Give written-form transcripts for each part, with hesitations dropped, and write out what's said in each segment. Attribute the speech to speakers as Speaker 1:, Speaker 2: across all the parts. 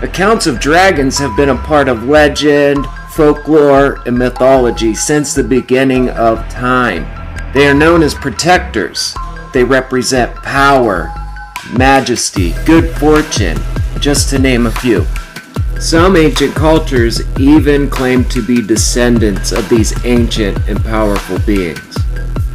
Speaker 1: Accounts of dragons have been a part of legend, folklore, and mythology since the beginning of time. They are known as protectors. They represent power, majesty, good fortune, just to name a few. Some ancient cultures even claim to be descendants of these ancient and powerful beings.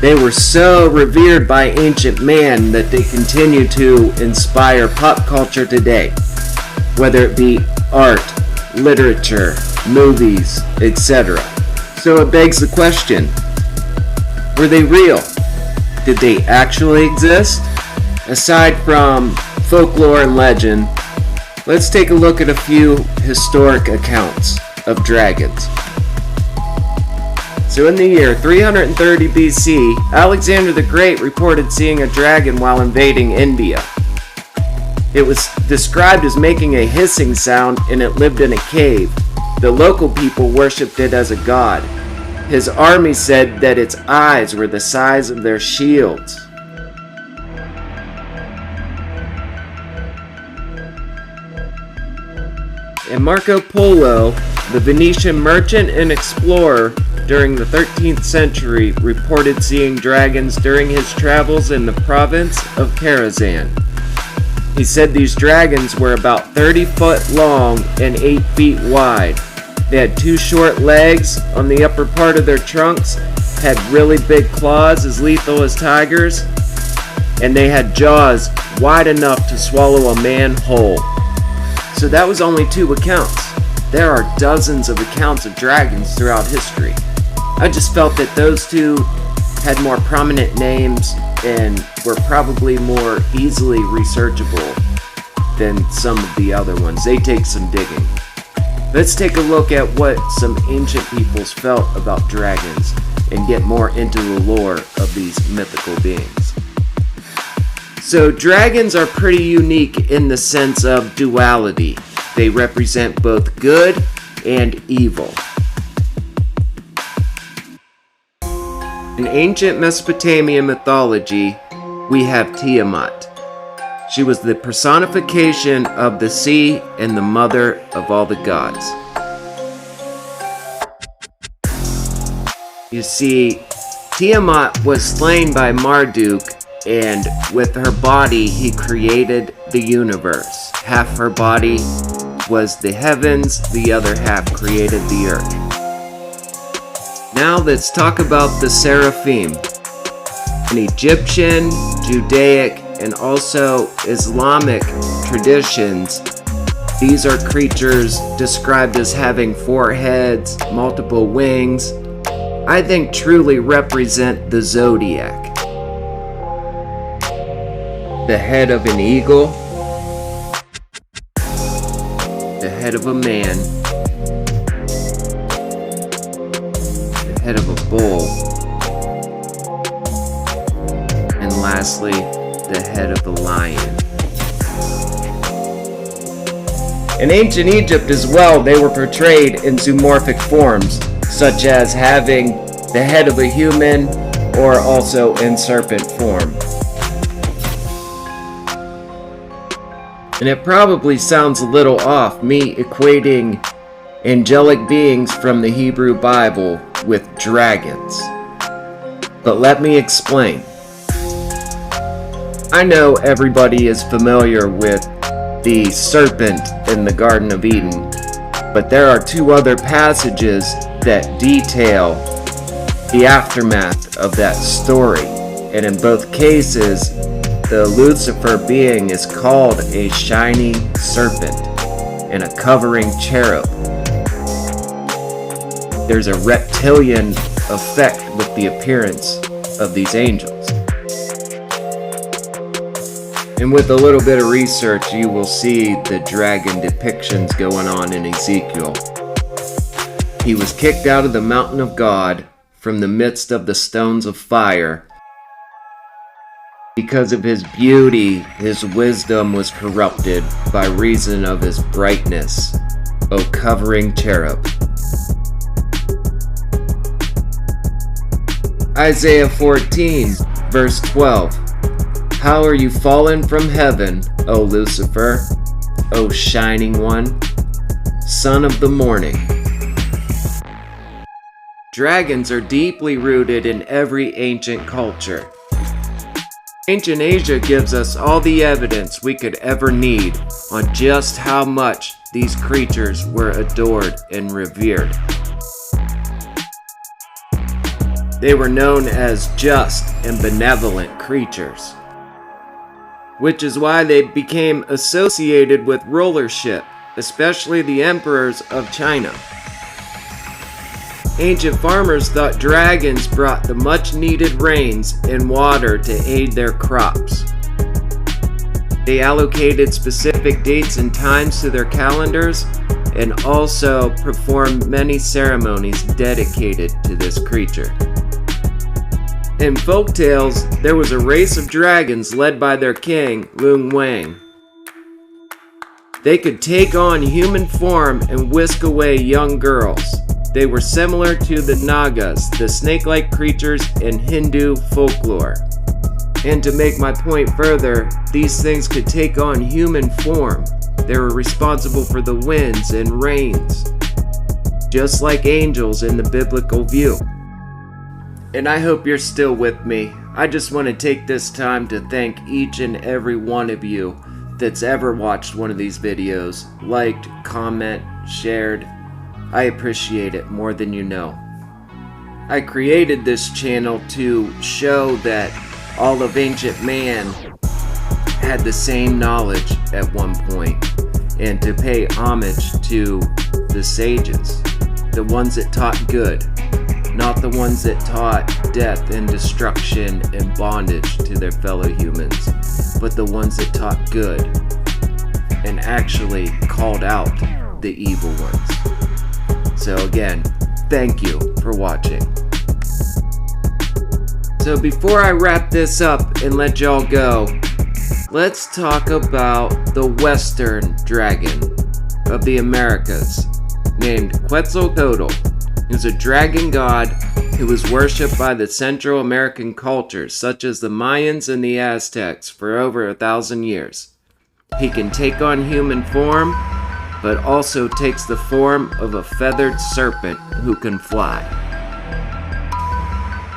Speaker 1: They were so revered by ancient man that they continue to inspire pop culture today, whether it be art, literature, movies, etc. So it begs the question, were they real? Did they actually exist? Aside from folklore and legend, let's take a look at a few historic accounts of dragons. So in the year 330 BC, Alexander the Great reported seeing a dragon while invading India. It was described as making a hissing sound and it lived in a cave. The local people worshipped it as a god. His army said that its eyes were the size of their shields. And Marco Polo, the Venetian merchant and explorer during the 13th century, reported seeing dragons during his travels in the province of Karazhan. He said these dragons were about 30 foot long and 8 feet wide. They had 2 short legs on the upper part of their trunks, had really big claws as lethal as tigers, and they had jaws wide enough to swallow a man whole. So that was only 2 accounts. There are dozens of accounts of dragons throughout history. I just felt that those 2 had more prominent names and were probably more easily researchable than some of the other ones. They take some digging. Let's take a look at what some ancient peoples felt about dragons and get more into the lore of these mythical beings. So dragons are pretty unique in the sense of duality. They represent both good and evil. In ancient Mesopotamian mythology, we have Tiamat. She was the personification of the sea and the mother of all the gods. You see, Tiamat was slain by Marduk, and with her body he created the universe. Half her body was the heavens, the other half created the earth. Now let's talk about the seraphim. In Egyptian, Judaic, and also Islamic traditions, these are creatures described as having 4 heads, multiple wings. I think truly represent the zodiac. The head of an eagle, the head of a man, the head of a bull, and lastly, the head of the lion. In ancient Egypt as well, they were portrayed in zoomorphic forms, such as having the head of a human or also in serpent form. And it probably sounds a little off, me equating angelic beings from the Hebrew Bible with dragons. But let me explain. I know everybody is familiar with the serpent in the Garden of Eden, but there are 2 other passages that detail the aftermath of that story. And in both cases, the Lucifer being is called a shining serpent and a covering cherub. There's a reptilian effect with the appearance of these angels. And with a little bit of research, you will see the dragon depictions going on in Ezekiel. He was kicked out of the mountain of God from the midst of the stones of fire. Because of his beauty, his wisdom was corrupted by reason of his brightness, O covering cherub. Isaiah 14, verse 12. How are you fallen from heaven, O Lucifer, O shining one, son of the morning. Dragons are deeply rooted in every ancient culture. Ancient Asia gives us all the evidence we could ever need on just how much these creatures were adored and revered. They were known as just and benevolent creatures, which is why they became associated with rulership, especially the emperors of China. Ancient farmers thought dragons brought the much-needed rains and water to aid their crops. They allocated specific dates and times to their calendars and also performed many ceremonies dedicated to this creature. In folktales, there was a race of dragons led by their king, Lung Wang. They could take on human form and whisk away young girls. They were similar to the Nagas, the snake-like creatures in Hindu folklore. And to make my point further, these things could take on human form. They were responsible for the winds and rains, just like angels in the biblical view. And I hope you're still with me. I just want to take this time to thank each and every one of you that's ever watched one of these videos, liked, comment, shared. I appreciate it more than you know. I created this channel to show that all of ancient man had the same knowledge at one point, and to pay homage to the sages, the ones that taught good, not the ones that taught death and destruction and bondage to their fellow humans, but the ones that taught good and actually called out the evil ones. So again, thank you for watching. So before I wrap this up and let y'all go, let's talk about the Western dragon of the Americas, named Quetzalcoatl, who's a dragon god who was worshipped by the Central American cultures, such as the Mayans and the Aztecs, for over 1,000 years. He can take on human form, but also takes the form of a feathered serpent who can fly.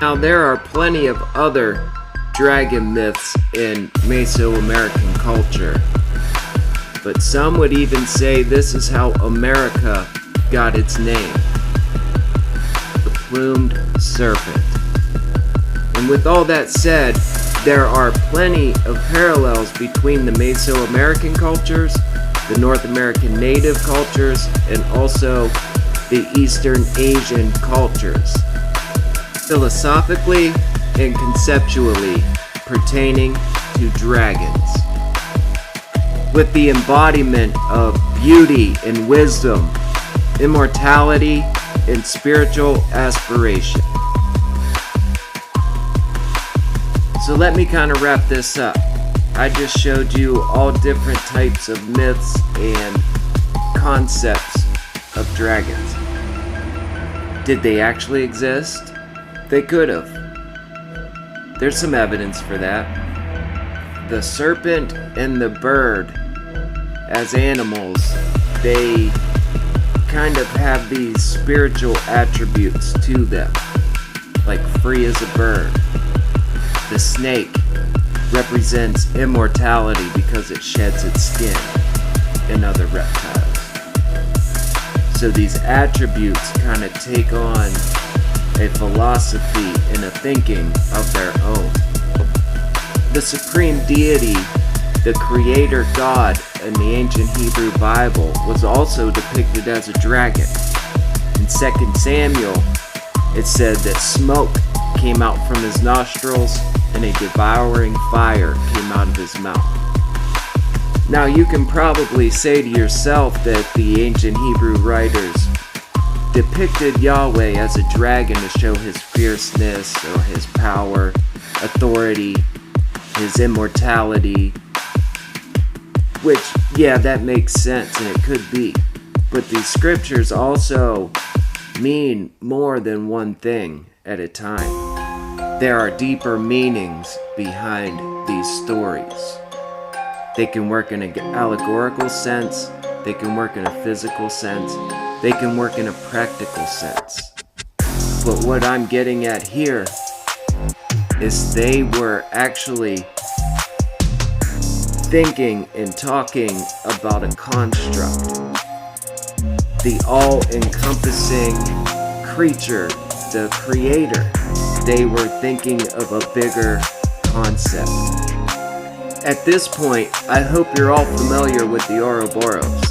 Speaker 1: Now, there are plenty of other dragon myths in Mesoamerican culture, but some would even say this is how America got its name: the plumed serpent. And with all that said, there are plenty of parallels between the Mesoamerican cultures, the North American native cultures, and also the Eastern Asian cultures, philosophically and conceptually pertaining to dragons, with the embodiment of beauty and wisdom, immortality, and spiritual aspiration. So let me kind of wrap this up. I just showed you all different types of myths and concepts of dragons. Did they actually exist? They could have. There's some evidence for that. The serpent and the bird, as animals, they kind of have these spiritual attributes to them, like free as a bird. The snake represents immortality because it sheds its skin, and other reptiles. So these attributes kind of take on a philosophy and a thinking of their own. The supreme deity, the creator god in the ancient Hebrew Bible, was also depicted as a dragon. In 2 Samuel, it said that smoke came out from his nostrils and a devouring fire came out of his mouth. Now you can probably say to yourself that the ancient Hebrew writers depicted Yahweh as a dragon to show his fierceness or his power, authority, his immortality, which, yeah, that makes sense and it could be. But these scriptures also mean more than one thing at a time. There are deeper meanings behind these stories. They can work in an allegorical sense, they can work in a physical sense, they can work in a practical sense. But what I'm getting at here is they were actually thinking and talking about a construct. The all-encompassing creature, the creator. They were thinking of a bigger concept. At this point, I hope you're all familiar with the Ouroboros.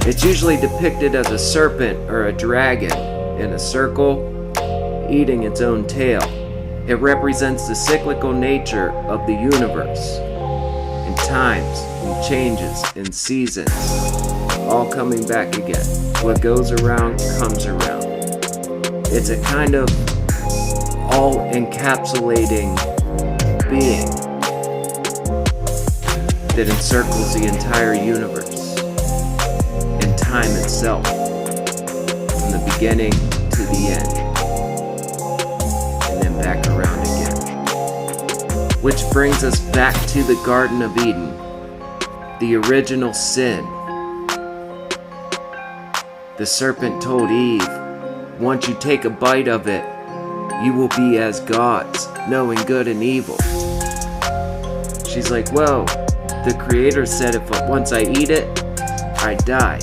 Speaker 1: It's usually depicted as a serpent or a dragon in a circle, eating its own tail. It represents the cyclical nature of the universe, in times, in changes, in seasons, all coming back again. What goes around comes around. It's a kind of all-encapsulating being that encircles the entire universe and time itself, from the beginning to the end, and then back around again. Which brings us back to the Garden of Eden, the original sin. The serpent told Eve, once you take a bite of it, you will be as gods, knowing good and evil. She's like, well, the Creator said if once I eat it, I die.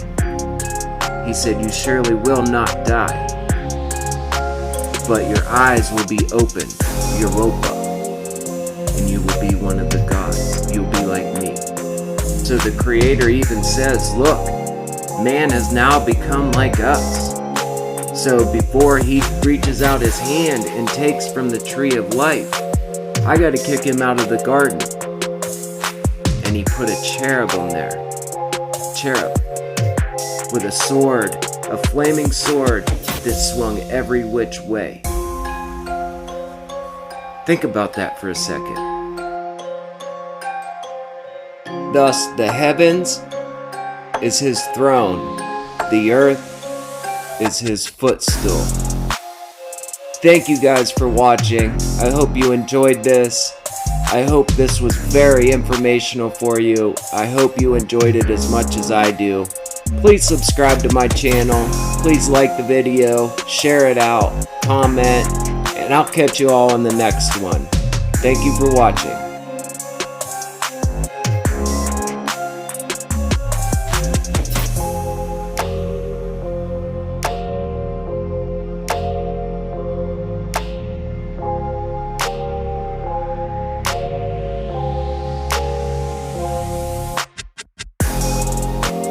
Speaker 1: He said, you surely will not die, but your eyes will be opened, Europa, and you will be one of the gods. You'll be like me. So the Creator even says, look, man has now become like us. So before he reaches out his hand and takes from the tree of life, I gotta kick him out of the garden. And he put a cherubim there. Cherub. With a sword, a flaming sword that swung every which way. Think about that for a second. Thus, the heavens is his throne. The earth is his footstool. Thank you guys for watching. I hope you enjoyed this. I hope this was very informational for you. I hope you enjoyed it as much as I do. Please subscribe to my channel. Please like the video, share it out, comment, and I'll catch you all in the next one. Thank you for watching.